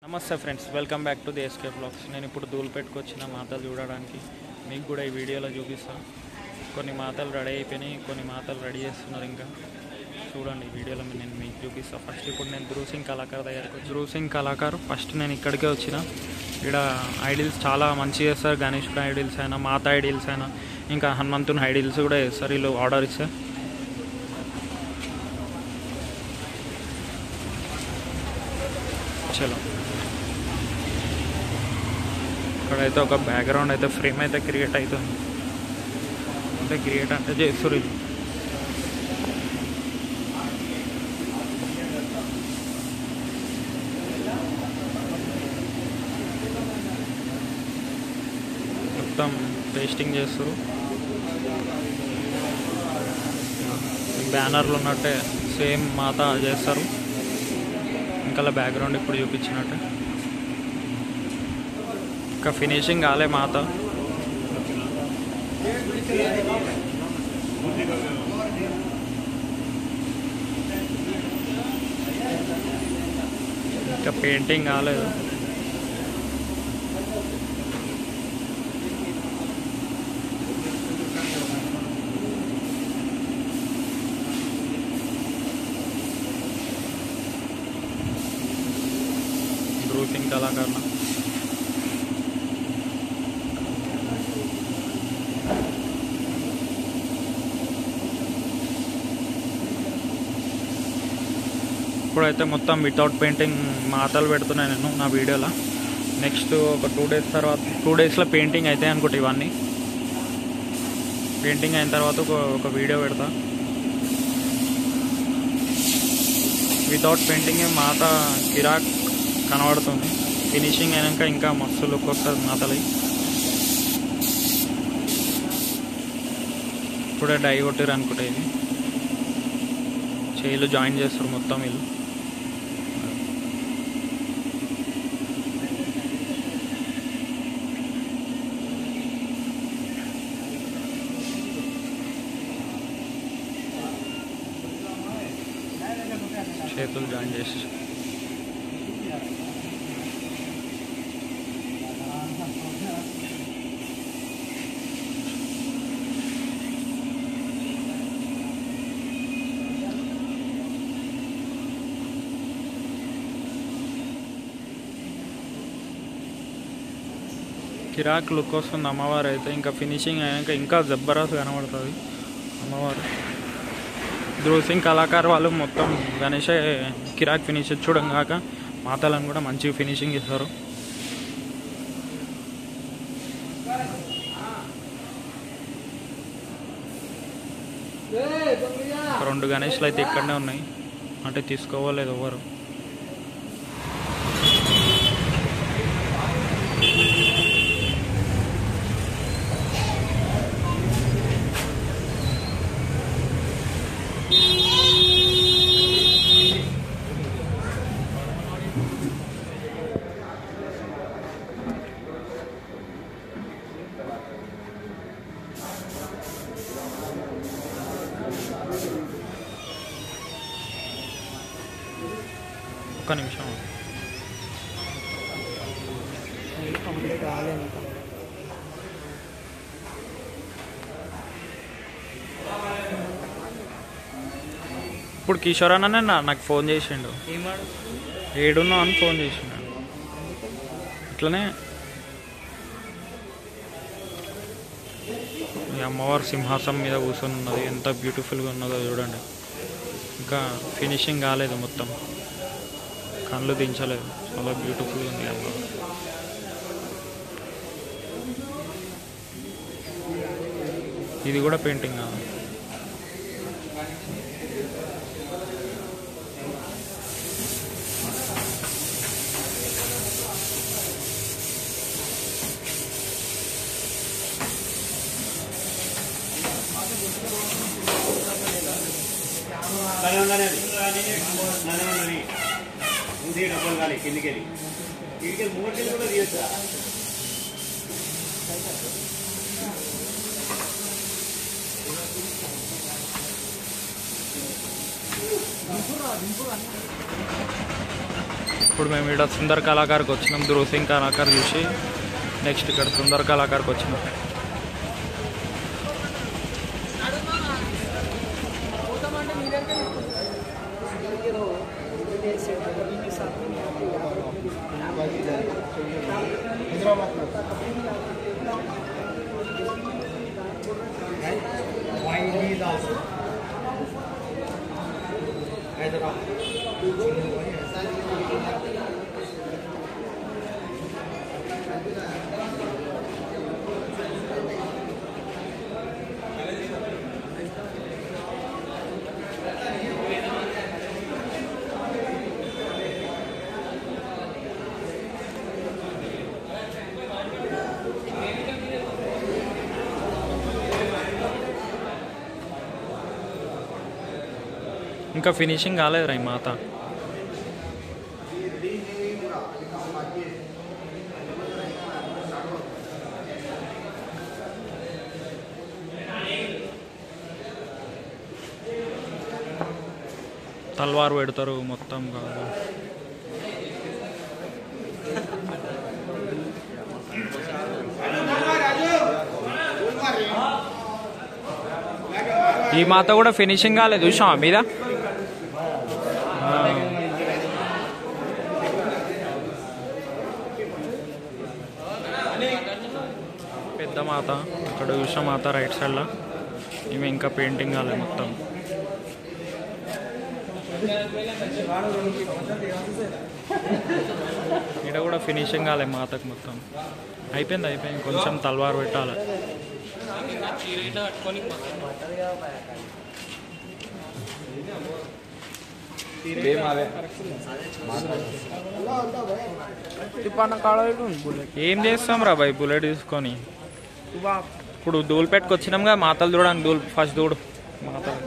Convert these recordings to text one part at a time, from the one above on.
నమస్తే friends, welcome back to the SK blogs. నేను ఇప్పుడు ధూళిపేటకు వచ్చిన మాతలు చూడడానికి. మీకు కూడా ఈ వీడియోలో చూపిస్తాను. కొన్ని మాతలు రెడీ అయిపోయినాయి, కొన్ని మాతలు రెడీ చేస్తున్నారు. ఇంకా చూడండి, ఈ వీడియోలో నేను మీకు చూపిస్తాను. ఫస్ట్ ఇప్పుడు నేను ధ్రువ్ కళాకారు దగ్గరకు వచ్చి ధ్రువ్ కళాకారు ఫస్ట్ నేను ఇక్కడికే వచ్చిన. ఇక్కడ ఐడిల్స్ చాలా మంచిగా చేస్తారు. గణేశుడు ఐడిల్స్ అయినా, మాత ఐడిల్స్ అయినా, ఇంకా హనుమంతుని ఐడిల్స్ కూడా చేస్తారు. వీళ్ళు ఆర్డర్ ఇస్తే చలో. ఇక్కడైతే ఒక బ్యాక్గ్రౌండ్ అయితే ఫ్రేమ్ అయితే క్రియేట్ అవుతుంది. అంటే క్రియేట్ అంటే చేస్తారు ఇది. మొత్తం పేస్టింగ్ చేస్తారు. బ్యానర్లు ఉన్నట్టే సేమ్ మాత చేస్తారు. ఇంకా బ్యాక్గ్రౌండ్ ఇప్పుడు చూపించినట్టే. ఇంకా ఫినిషింగ్ కాలే మాత. ఇంకా పెయింటింగ్ కాలేదు. ధ్రువ్ కళాకారులు ఇప్పుడైతే మొత్తం వితౌట్ పెయింటింగ్ మాతలు పెడుతున్నాను నేను నా వీడియోలో. నెక్స్ట్ ఒక 2 days తర్వాత 2 daysలో పెయింటింగ్ అవుతాయి అనుకుంటా. ఇవన్నీ పెయింటింగ్ అయిన తర్వాత ఒక వీడియో పెడతా. వితౌట్ పెయింటింగ్ మాత కిరాక్ కనబడుతుంది. ఫినిషింగ్ అయినాక ఇంకా మస్తు లుక్ వస్తుంది మాతలు. ఇప్పుడే డై కొట్టారు అనుకుంటా. ఇది చేయిలు జాయిన్ చేస్తారు మొత్తం వీళ్ళు. చేతులు జాయిన్ చేసి కిరాక్ లుక్ వస్తుంది అమ్మవారు అయితే. ఇంకా ఫినిషింగ్ అయినాక ఇంకా జబర్దస్త్ కనబడుతుంది అమ్మవారు. ధ్రువ్ కళాకారు వాళ్ళు మొత్తం గణేష్ కిరాక్ ఫినిష్ చూడడం కాక మాతలను కూడా మంచిగా ఫినిషింగ్ ఇస్తారు. 2 గణేష్లు అయితే ఇక్కడనే ఉన్నాయి, అంటే తీసుకోవలేదు ఎవరు. ఒక్క నిమిషం. ఇప్పుడు కిషోర్ అన్న నాకు ఫోన్ చేసిండు. ఏడున్నావు అని ఫోన్ చేసిండు. అట్లనే ఈ అమ్మవారు సింహాసనం మీద కూర్చొని ఉన్నది. ఎంత బ్యూటిఫుల్గా ఉన్నదో చూడండి. ఇంకా ఫినిషింగ్ కాలేదు, మొత్తం కళ్ళు దించలేదు. చాలా బ్యూటిఫుల్గా ఉంది అమ్మవారు. ఇది కూడా పెయింటింగ్ కాదు. డబ్బులు కాలి కిందికెళ్ళి కిందికి 3 గంటలు కూడా తీయొచ్చా? దింపురా ఇప్పుడు మేము ఇక్కడ సుందర్ కళాకారుకి వచ్చినాం. ధ్రువ్ సింగ్ కళాకారు చూసి నెక్స్ట్ ఇక్కడ సుందర్ కళాకారుకి వచ్చినాం. ఇంకా ఫినిషింగ్ కాలేదురా ఈ మాత. తల్వారు పెడతారు మొత్తం కాదు. ఈ మాత కూడా ఫినిషింగ్ కాలేదు చూసావా మీద. పెద్ద మాత ఇక్కడ చూసిన మాత రైట్ సైడ్లో, ఇవి ఇంకా పెయింటింగ్ కాలేదు మొత్తం. ఇక్కడ కూడా ఫినిషింగ్ కాలేదు మాతకు మొత్తం. అయిపోయింది కొంచెం తల్వారు పెట్టాలి. ఏం చేస్తాం రా బాయ్ బుల్లెట్ తీసుకొని. ఇప్పుడు దూలు పెట్టుకొచ్చినాం కదా మాతలు చూడడానికి. దూలు ఫస్ట్ దూడు మాతలు.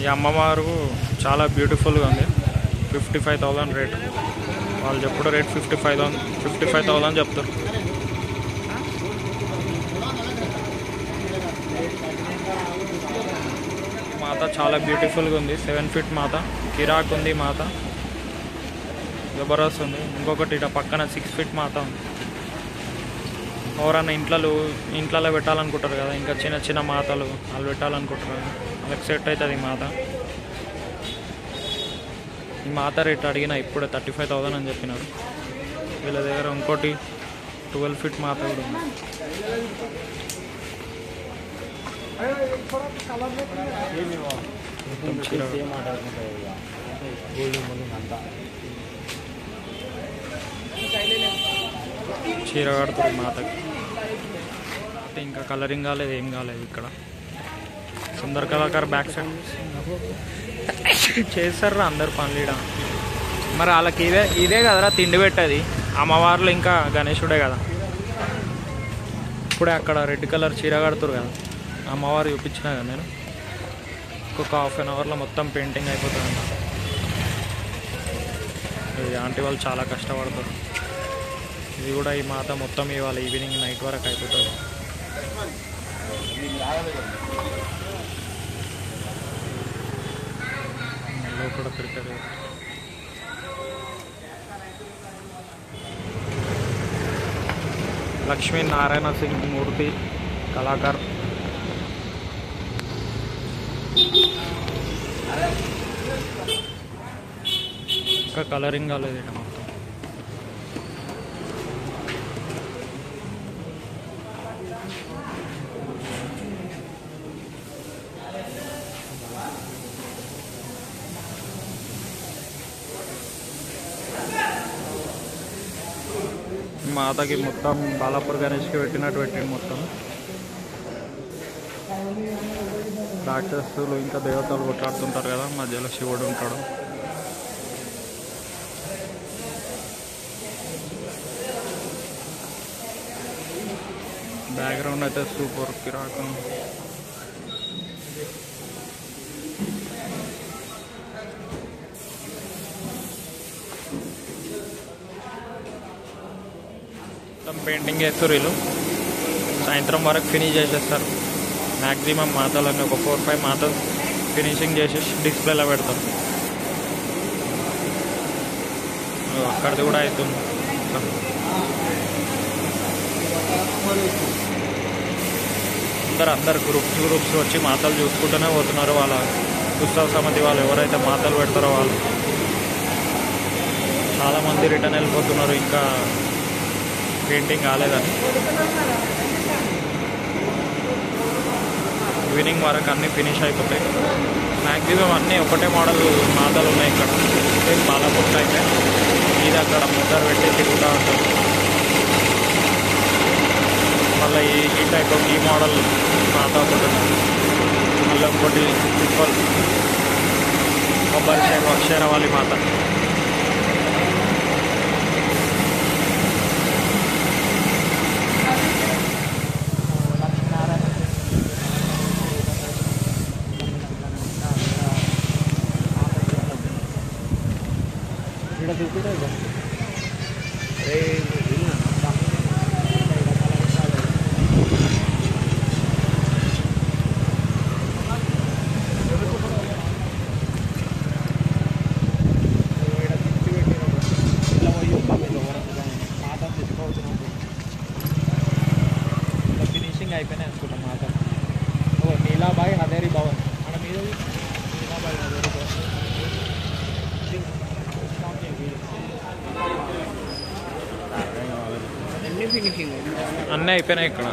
ఈ అమ్మవారు చాలా బ్యూటిఫుల్గా ఉంది. 55,000 రేట్. వాళ్ళు చెప్పుడు రేట్ 55,000 చెప్తారు. మాత చాలా బ్యూటిఫుల్గా ఉంది. 7 feet మాత. కిరాక్ ఉంది మాత, జబర్దస్త్ ఉంది. ఇంకొకటి ఇట పక్కన 6 feet మాత ఉంది. ఎవరన్నా ఇంట్లో పెట్టాలనుకుంటారు కదా, ఇంకా చిన్న చిన్న మాతలు వాళ్ళు పెట్టాలనుకుంటారు, వాళ్ళకి సెట్ అవుతుంది ఈ మాత. ఈ మాత రేట్ అడిగిన ఇప్పుడే 35,000 అని చెప్పినారు. వీళ్ళ దగ్గర ఇంకోటి 12 feet మాత కూడా ఉంది. చీర కడుతుంది మాతకి. ఇంకా కలరింగ్ కాలేదు, ఏం కాలేదు. ఇక్కడ సుందర్ కళాకారు బ్యాక్ సైడ్ చేస్తారా అందరు పనులు. మరి వాళ్ళకి ఇదే కదరా తిండి పెట్టేది. అమ్మవార్లు ఇంకా గణేశుడే కదా. ఇప్పుడే అక్కడ రెడ్ కలర్ చీర కడుతురు కదా, అమ్మవారు చూపించిన కదా నేను. ఇంకొక 1/2 hourలో మొత్తం పెయింటింగ్ అయిపోతుంది. ఇది ఆంటీ వాళ్ళు చాలా కష్టపడతారు. ఇది కూడా ఈ మాత మొత్తం ఇవాళ ఈవినింగ్ నైట్ వరకు అయిపోతుంది. కూడా ప్రిపేర్ లక్ష్మీ నారాయణ సింగ్ మూర్తి కళాకారు. ఇంకా కలరింగ్ కాలేదు ఇక్కడ మొత్తం. మాతకి మొత్తం బాలాపూర్ గణేష్కి పెట్టింది మొత్తం. రాక్షసులు ఇంకా దేవతలు కొట్లాడుతుంటారు కదా, మధ్యలో శివుడు ఉంటాడు. బ్యాక్గ్రౌండ్ అయితే సూపర్ కిరాకం. మొత్తం పెయింటింగ్ చేస్తారు వీళ్ళు. సాయంత్రం వరకు ఫినిష్ చేసేస్తారు. మ్యాక్సిమం మాతలన్నీ ఒక 4-5 మాతలు ఫినిషింగ్ చేసేసి డిస్ప్లేలో పెడతారు. అక్కడిది కూడా అవుతుంది. అందరు గ్రూప్స్ వచ్చి మాతలు చూసుకుంటూనే పోతున్నారు. వాళ్ళ ఉత్సవ సమితి వాళ్ళు ఎవరైతే మాతలు పెడతారో వాళ్ళు చాలామంది రిటర్న్ వెళ్ళిపోతున్నారు, ఇంకా పెయింటింగ్ కాలేదని. ఈవినింగ్ వరకు అన్నీ ఫినిష్ అయిపోతాయి. మ్యాక్సిమం అన్నీ ఒకటే మోడల్ మాతలు ఉన్నాయి ఇక్కడ. బాలాపూర్ అయితే ఇది అక్కడ ముద్దరు పెట్టి తిరుగుతూ ఉంటారు. మళ్ళీ ఈ టైప్ ఈ మోడల్ మాత ఒకటి ఉంది. మళ్ళీ ఇంకోటి సింపుల్ కొబ్బరి శేరవాలి మాత. ఫినిషింగ్ అయిపోయినాయి అనుకుంటాం మాట. నీలాబాయి హదేరి భవన్ మన మీద నీలాబాయి హదేరి భవన్ అన్నీ అయిపోయినాయి ఇక్కడ.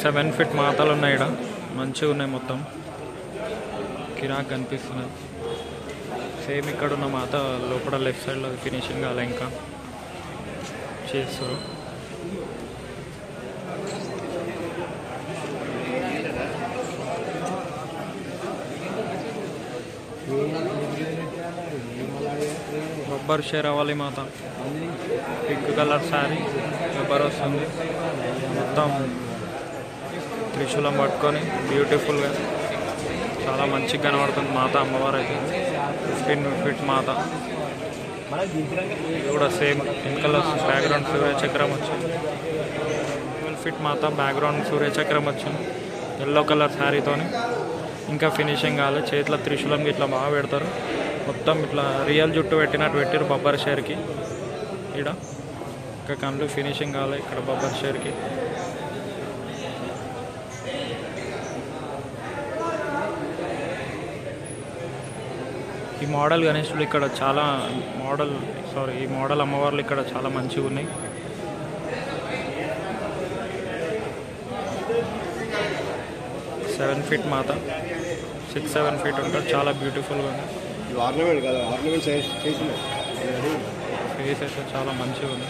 సెవెన్ ఫీట్ మాతలు ఉన్నాయి ఇక్కడ, మంచిగా ఉన్నాయి, మొత్తం కిరాక్ కనిపిస్తున్నాయి. సేమ్ ఇక్కడ ఉన్న మాత లోపల లెఫ్ట్ సైడ్లో ఫినిషింగ్ కాలే, ఇంకా చేస్తారు. బొబ్బర్ షేరవాలి మాత, పింక్ కలర్ శారీ బొబ్బర్ వస్తుంది. మొత్తం త్రిశూలం పట్టుకొని బ్యూటిఫుల్గా చాలా మంచిగా కనబడుతుంది మాత. అమ్మవారు అయితే 15 ఫీట్ మాత. ఇది కూడా సేమ్ వెనకాల బ్యాక్గ్రౌండ్ సూర్యచక్రం వచ్చింది. 12 ఫీట్ మాత, బ్యాక్గ్రౌండ్ సూర్యచక్రం వచ్చింది. ఎల్లో కలర్ శారీతోని ఇంకా ఫినిషింగ్ కావాలి. చేతిలో త్రిశూలం ఇట్లా బాగా పెడతారు. మొత్తం ఇట్లా రియల్ జుట్టు పెట్టినట్టు పెట్టారు బొబ్బర్ షేర్కి. ఇక్కడ ఇంకా కళ్ళు ఫినిషింగ్ కావాలి ఇక్కడ బొబ్బర్ షేర్కి. ఈ మోడల్ గణేశులు ఇక్కడ చాలా ఈ మోడల్ అమ్మవార్లు ఇక్కడ చాలా మంచిగా ఉన్నాయి. సెవెన్ ఫీట్ మాత, 6-7 ఫీట్ ఉంటుంది, చాలా బ్యూటిఫుల్గా ఉంది. ఫేస్ అయితే చాలా మంచిగా ఉంది.